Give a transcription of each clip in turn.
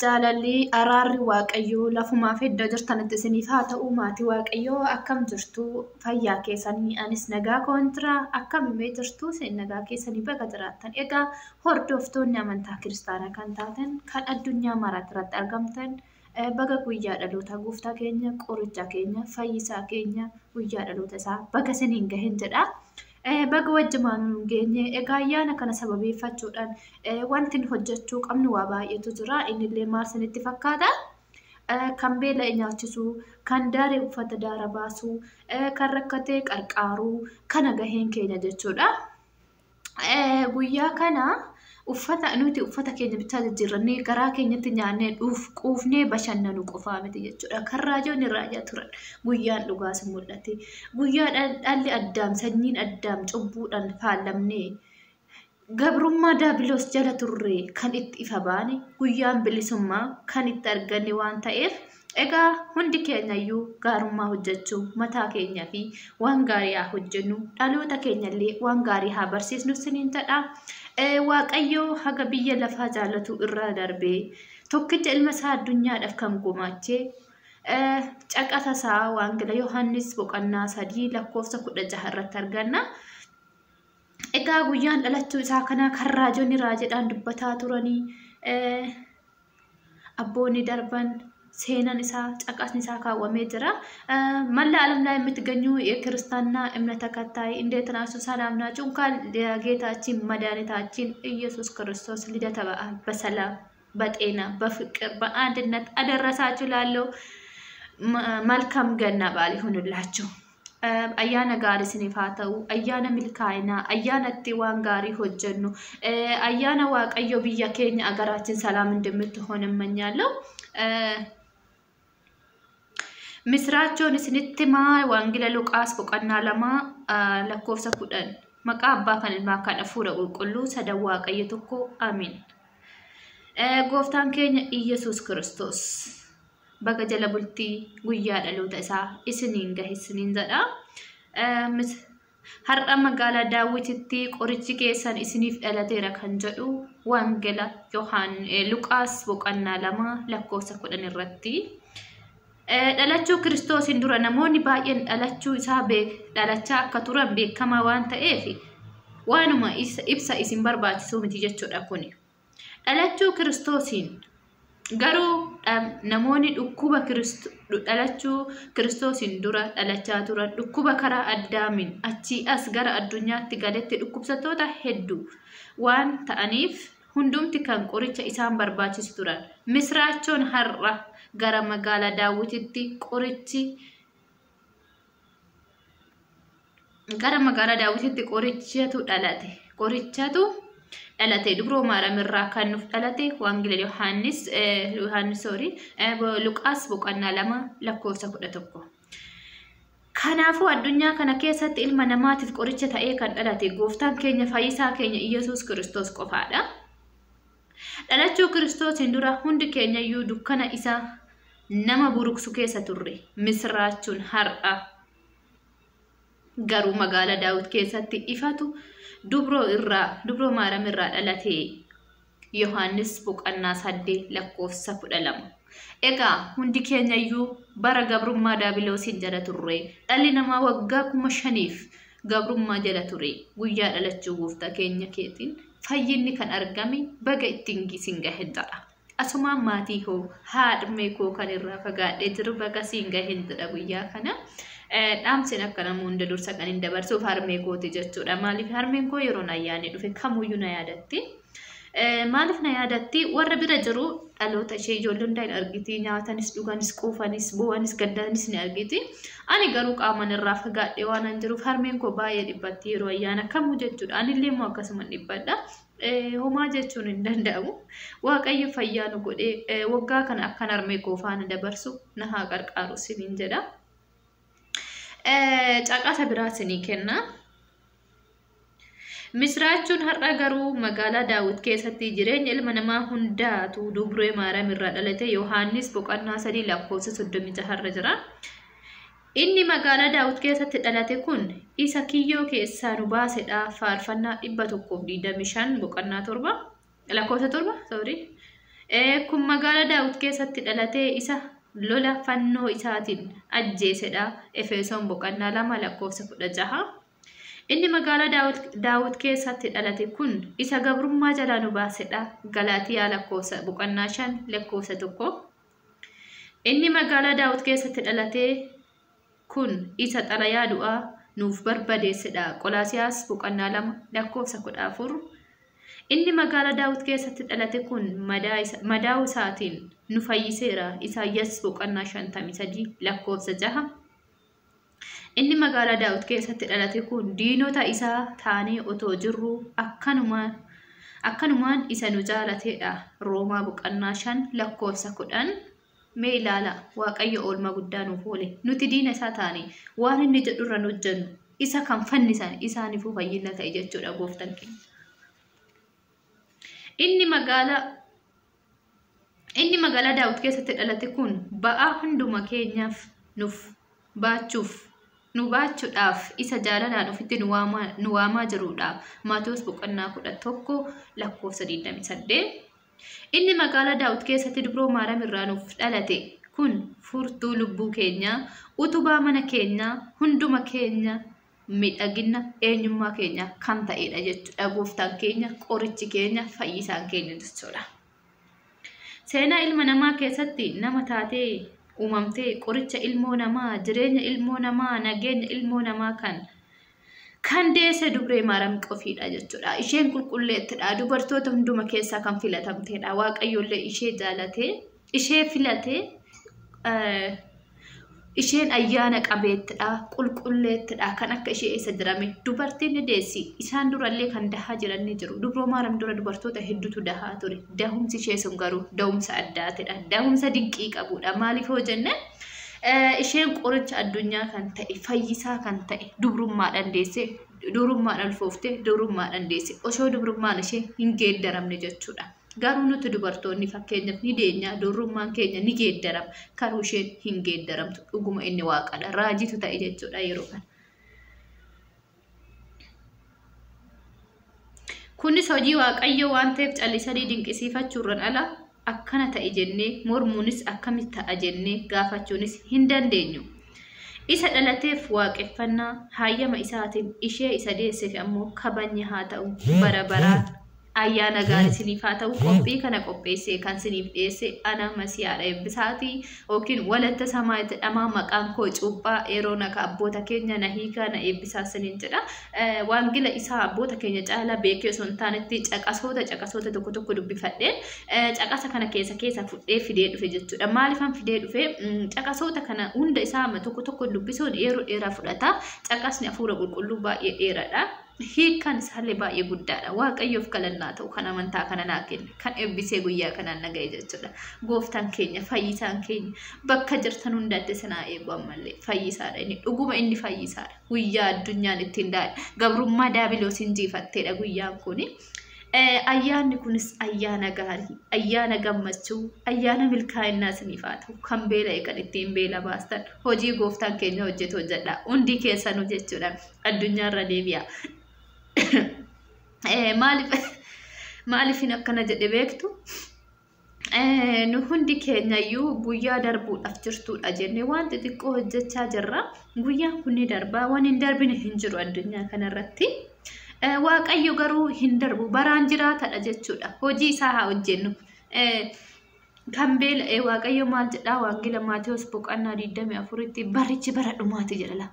Jaalalli araarri waaqayyoo lafumaaf iddoo jirtanitti isiniif haa ta'u maatii waaqayyoo akkam jirtu fayyaa keessanii anis nagaa koontiraa akkam himee jirtu isin nagaa keessanii baga jiraattan egaa hordoftoonni amantaa kiristaanaa kan taatan kan addunyaa maraatti irratti argamtan baga guyyaa dhaloota gooftaa keenya qoricha keenya fayyisaa keenya guyyaa dhaloota isaa baga isiniin gahin jedha. Baga wajjimaan geenye egaa ayyaana kana sababeeffachuudhaan wanti nu hojjechuu qabnu waa baay'eetu jira innillee maal isinitti fakkaata kan beela nyaachisuu kan daaree uffata daara baasuu kan rakkatee qarqaaruu kana gaheen keenya jechuudha. Guyyaa kana nuti uffata keenya bichaa jijjiirrannee garaa keenyatti nyaannee quufnee bashannanu qofaa miti jechuudha. Kan raajoonni raajaa turan guyyaan dhugaas mul'ate. Guyyaadhaan dhalli addaam sanyiin addaam cubbuudhaan faalamnee gabrummaa daabiloos jala turre kan itti ifa baane guyyaan bilisummaa kan itti arganne waan ta'eef egaa hundi keenyayyuu gaarummaa hojjechuu mataa keenyaa fi waan gaarii haa hojjennu dhaloota keenyallee waan gaarii haa barsiisnu siniin jedha. Waaqayyoo haga biyya lafaa jaalatu irraa darbee tokkicha ilma isaa addunyaadhaaf kan gumaachee caqasa isaa Wangeela Yohaannis boqonnaa 3 lakkoofsa 16 irratti arganna. Egaa guyyaan dhalachuu isaa kana kan raajoonni raajedhaan dubbataa turanii abboonni darban seenan isaa caqasni isaa kaawwamee jira. መላ ዓለም ላይ የምትገኙ የክርስትና እምነት ተከታይ እንዴት ናችሁ? ሰላም ናችሁ? እንኳን ለጌታችን መድኃኒታችን ኢየሱስ ክርስቶስ ልደተ በዓል በሰላም በጤና በፍቅር በአንድነት አደረሳችሁ ላለው መልካም ገና በዓል ይሁንላችሁ። አያነ ጋሪ ስኒፋተው አያነ ሚልካይና አያነቲ ዋን ጋሪ ሆጀኑ አያነ ዋቀዮ ብያ ኬኛ አገራችን ሰላም እንደምትሆን እመኛለሁ። ምስራቾን ስንትማ ዋንጌላ ሉቃስ boqonnaa 2 lakkoofsa 10 maqaa abbaa kan ilmaa kan hafuura qulqulluu sadan waaqayyo tokko amiin. Gooftaan keenya Iyesuus Kiristoos baga jala bultii guyyaa dhaloota isaa isiniin gahisiniin jedha. Har'a magaalaa Daawititti qorichi keessan isiniif dhalateera kan jedhu Wangeela Luqaas boqonnaa 2 lakkoofsa 10 irratti. Dhalachuu Kiristoosin dura namoonni baay'een dhalachuu isaa dhalachaa akka turan beekamaa waan ta'eef waanuma ibsa isin barbaachisuu miti jechuudha kuni. Dhalachuu Kiristoosin garuu namoonni dhukkuba dhalachuu Kiristoosin dura dhalachaa turan dhukkuba karaa addaamin achii as gara addunyaatti galetti dhukkubsattoota hedduu waan ta'aniif hundumti kan qoricha isaan barbaachisu turan. Misraachoon har'a gara magaalaa Daawititti qorichatu dhalate dubroo maaramirraa kan nuuf dhalate Wangeela Yohaannis Luqaas boqonnaa 2 lakkoofsa 11. Kanaafuu addunyaa kana keessatti ilma namaatiif qoricha ta'ee kan dhalate gooftaan keenya fayyisaa keenya Iyesuus Kiristoos qofaadha. Dhalachuu Kiristoosin dura hundi keenyayyuu dukkana isaa nama buruksu keessa turre. Misraachuun har'a garuu magaalaa Daawit keessatti ifatu dubroo maaramirraa dhalate Yohaannis boqonnaa 8 lakkoofsa 12. Egaa hundi keenyayyuu bara gabrummaa daabiloosiin jala turre. Dhalli namaa waggaa 5,000 gabrummaa jala ture. Guyyaa dhalachuu gooftaa keenya keetiin fayyinni kan argame baga ittiin isin gahen jedha. Asumaan maatii koo haadhmee koo kan irraa fagaadhee jiru baga siin gahen jedha guyyaa kana. Dhaamsin akka namoonni dursa kan hin dabarsuuf harmee kooti jechuudha. Maaliif harmeen koo yeroo ayyaanni dhufe kamuyyuu na yaadatti. Maaliif na yaadatti warra bira jiru dhaloota ishee ijoollee hundaa hin argiti. Nyaatanis dhuganis quufanis boo'anis gaddanis ni argiti. Ani garuu qaaman irraa fagaadhee waan hin jiruuf harmeen koo baay'ee dhibbatti yeroo ayyaana kamuu jechuudha. Anillee immoo akkasuma dhibbadha. Homaa jechuun hin danda'amu. Waaqayyo fayyaa nu godhee waggaa kana akkan harmee koo faana dabarsu na haa qarqaaru siniin jedha. Caqasa biraa sinii kenna. Misraachuun har'a garuu magaalaa Daawit keessatti jireenya ilma namaa hundaatu dubroo maaramirraa dhalate Yohaannis boqonnaa 3 lakkoofsa 36 irra jira. Inni magaalaa Daawit keessatti dhalate kun isa kiyyoo keessaa nu baasedha faarfannaa 125 boqonnaa 7 lakkoofsa 7 sorry. Kun magaalaa Daawit keessatti dhalate isa lola fannoo isaatiin ajjeesedha Efesoon boqonnaa 2 lakkoofsa 16. Inni magaalaa Daawit keessatti dhalate kun isa gabrummaa jalaa nu baasedha Galaatiyaa lakkoofsa boqonnaa 5 lakkoofsa 1. Inni magaalaa Daawit keessatti dhalate kun isa xalayaa du'aa nuuf barbadeessedha Qolaasiyaas boqonnaa 2 lakkoofsa 14. Inni magaalaa Daawit keessatti dhalate kun madaa isaatiin nu fayyiseera Isaayyaas boqonnaa 53 lakkoofsa 6. Inni magaalaa Daawit keessatti dhalate kun diinota isaa taanee otoo jirru akkanumaan isa nu jaalateedha Roomaa boqonnaa 5 lakkoofsa 10. Mee ilaala Waaqayyo oolmaa guddaa nuuf oole nuti diina isaa taane waan inni jedhu irra nu hojjennu isa kan fannisan isaaniifuu fayyina ta'e jechuudha gooftaan keenya. Inni magaalaa Daawit keessatti dhalate kun ba'aa hunduma keenyaaf nu baachuudhaaf isa jaalalaan ofitti nu waamaa jirudha Maatewos boqonnaa 11 lakkoofsa 28. Inni magaalaa Daawit keessatti dubroo Maariyaam irraa nuuf dhalate kun furtuu lubbuu keenya utubaa mana keenya hunduma keenya miidhagina eenyummaa keenya kan ta'edha jechuudha gooftaan keenya qorichi keenya fayyisaan keenya jechuudha. Seenaa ilma namaa keessatti nama taatee uumamtee qoricha ilmoo namaa jireenya ilmoo namaa nageenya ilmoo namaa kan deesse dubree Maariyaam qofiidha jechuudha. Isheen qulqulleettidha dubartoota hunduma keessaa kan filatamteedha. Waaqayyollee ishee jaalatee ishee filatee isheen ayyaana qabeettidha qulqulleettidha kan akka ishee isa jirame dubartiin deessi isaan durallee kan dahaa jiran ni jiru. Dubroo Maariyaam dura dubartoota hedduutu dahaa ture. Dahumsi ishee sun garuu dahumsa addaatidha. Dahumsa dinqii qabudha. Maaliif hoo jenne isheen qoricha addunyaa kan ta'e fayyisaa kan ta'e dubrummaadhaan deesse dubrummaadhaan ulfooftee dubrummaadhaan deesse osoo dubrummaan ishee hin geeddaramne jechuudha. Garuu nuti dubartoonni fakkeenyaaf ni deenya dubrummaan keenya ni geeddarama garuu isheen hin geeddaramtu dhuguma inni waaqadha raajitu ta'e jechuudha yeroo kana. Kunis hojii Waaqayyoo waan ta'eef callisanii dinqisiifachuurraan ala akkana ta'e jennee mormuunis akkamitti ta'a jennee gaafachuunis hin dandeenyu. Isa dhalateef waaqeffannaa hayyama isaatiin ishee isa deesseef ammoo kabanya haa ta'u bara baraan ayyaana gaarii isiniif haa ta'u qophii kana qopheessee kan isiniif dhiyeesse ana Masiyaadha eebbisaati yookiin walatta samaayitti dhamaa maqaan koo cuuphaa yeroo naka abboota keenya na hiikaa na eebbisaa isiniin jedha. Waangila isaa abboota keenya caalaa beekee osoo hin taanetti caqasoota tokko dubbifadheen caqasa kana keessa fudhee fidee dhufe jechuudha. Maaliifan fidee dhufe caqasoota kana hunda isaa tokko dubbisuun yeroo dheeraa fudhata. Caqasni hafuura qulqulluu baay'ee dheeraadha. Hiikaan isaallee baay'ee guddaadha. Waaqayyoof galannaa ta'u kan amantaa kana naa kenne kan eebbisee guyyaa kanaan naga'e jechuudha. Gooftaan keenya fayyisaan keenya bakka jirtan hundaatti sanaa eegu ammallee fayyisaadha inni dhuguma inni fayyisaadha. Guyyaa addunyaan ittiin daa'e gabrummaa daabiloos injifatteedha guyyaan kuni. Ayyaanni kunis ayyaana gaarii, ayyaana gammachuu, ayyaana milkaa'inaa isiniif haa ta'u kan beela'e kan ittiin beela baastan hojii gooftaan keenya hojjetu hojjedha. Hundi keessanuu jechuudha addunyaarra deebi'a. Maaliifin akkana jedhe beektu? Nu hundi keenyayyuu guyyaa darbuudhaaf jirtuudha jennee waan xixiqqoo hojjechaa jirra. Guyyaan kun ni darbaa waan hin darbine hin jiru addunyaa kanarratti. Waaqayyo garuu hin darbu baraan jiraatadha jechuudha. Hojii isaa haa hojjennu. Kan beela'e Waaqayyo maal jedhaa Waangila Maatewos boqonnaa 24tti barichi bara dhumaati jedha.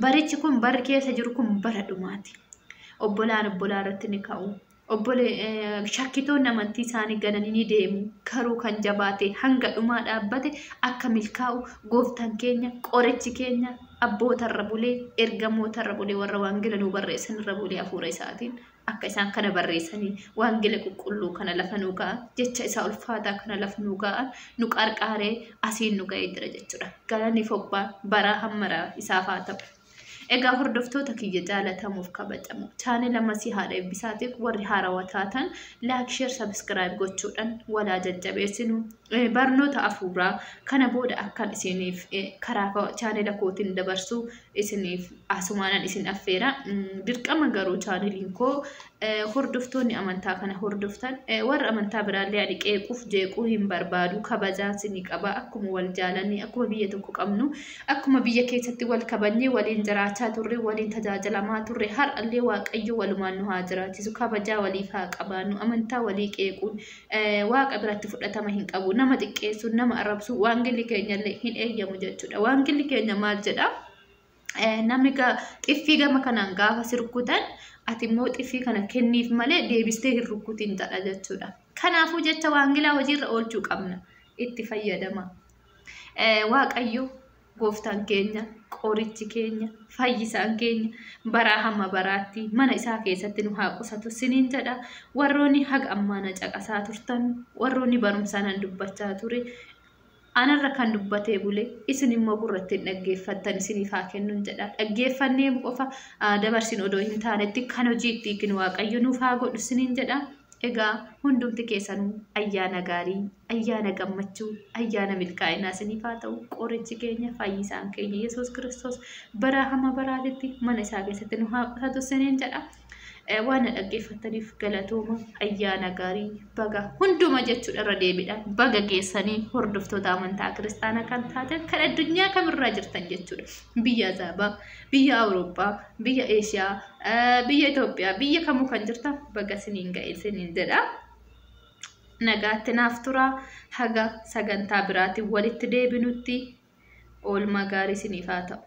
Barichi kun barri keessa jiru kun bara dhumaati. Obbolaan obbolaa irratti ni ka'u. Shakkitoonni amantii isaanii gananii ni deemu. Garuu kan jabaate hanga dhumaa dhaabbate akka milkaa'u gooftaan keenya qorichi keenya abboota irra bulee ergamoota irra bulee warra waangila nu barreessan irra bulee hafuura isaatiin akka isaan kana barreessanii waangila qulqulluu kana lafa nu ga'an jecha isaa ulfaataa kana lafa nu ga'an nu qarqaaree asiin nu ga'ee jira jechuudha. Galanni fobbaa bara hammaraa isaaf haa ta'u. Egaa hordoftoota kiyya jaalatamuuf kabajamu chaanela Masiihaadha eebbisaatiif warri haarawaa taatan laayik sheer sabskiraayib gochuudhaan walaa jajjabeessinu barnoota afuuraa kana booda akkan isiniif karaa chaanela kootiin dabarsu isiniif asumaanan isin affeera dirqama garuu chaaneliin koo hordoftoonni amantaa kana hordoftan warra amantaa biraallee ani qeequuf jeequu hin barbaadu kabajaa isinii qaba akkuma wal jaalanne akkuma biyya tokko qabnu akkuma biyya keessatti wal kabajnee waliin jiraachaa turre waliin tajaajilamaa turre har'allee waaqayyo walumaan nu haa jiraachisu kabajaa waliif haa qabaannu amantaa walii qeequun waaqa biratti fudhatama hin qabu nama xiqqeessuun nama arrabsu waangilli keenyallee hin eeyyamu jechuudha waangilli keenya maal jedha namni xiffii gama kanaan gaafa sirkutan ati immoo xiffii kana kenniif malee deebistee hin rukkutiin jedha jechuudha kanaafuu jecha waangilaa hojiirra oolchuu qabna itti fayyadama waaqayyo gooftaan keenya qorichi keenya fayyisaan keenya baraa hamma baraatti mana isaa keessatti nu haa qusatu siniin jedha warroonni haga ammaana caqasaa turtan warroonni barumsaan dubbachaa ture anarra kan dubbatee bule isin immoo gurratti dhaggeeffattan isiniif haa kennuun jedha dhaggeeffannee qofa dabarsin odoo hin taanetti kan hojiitti hiiknu waaqayyo nuuf haa godhu siniin jedha egaa hundumti keessanuu ayyaana gaarii ayyaana gammachuu ayyaana milkaa'inaa isiniif haa ta'u qorichi keenya fayyisaan keenya Yesuus Kiristoos bara hamma baraatitti mana isaa keessatti nu haa qusatu siniin jedha waan dhaggeeffataniif galatooma ayyaana gaarii baga hunduma jechuudha irra deebiidhaan baga geessanii hordoftoota amantaa kiristaanaa kan taatan kan addunyaa kamirraa jirtan jechuudha biyya Zaabaa biyya Awurooppaa biyya Eeshiyaa biyya Itoophiyaa biyya kamuu kan jirtan baga siniin ga'e siniin jedha nagaatti naaf tura haga sagantaa biraatiin walitti deebinutti oolmaa gaarii siniif haa ta'u.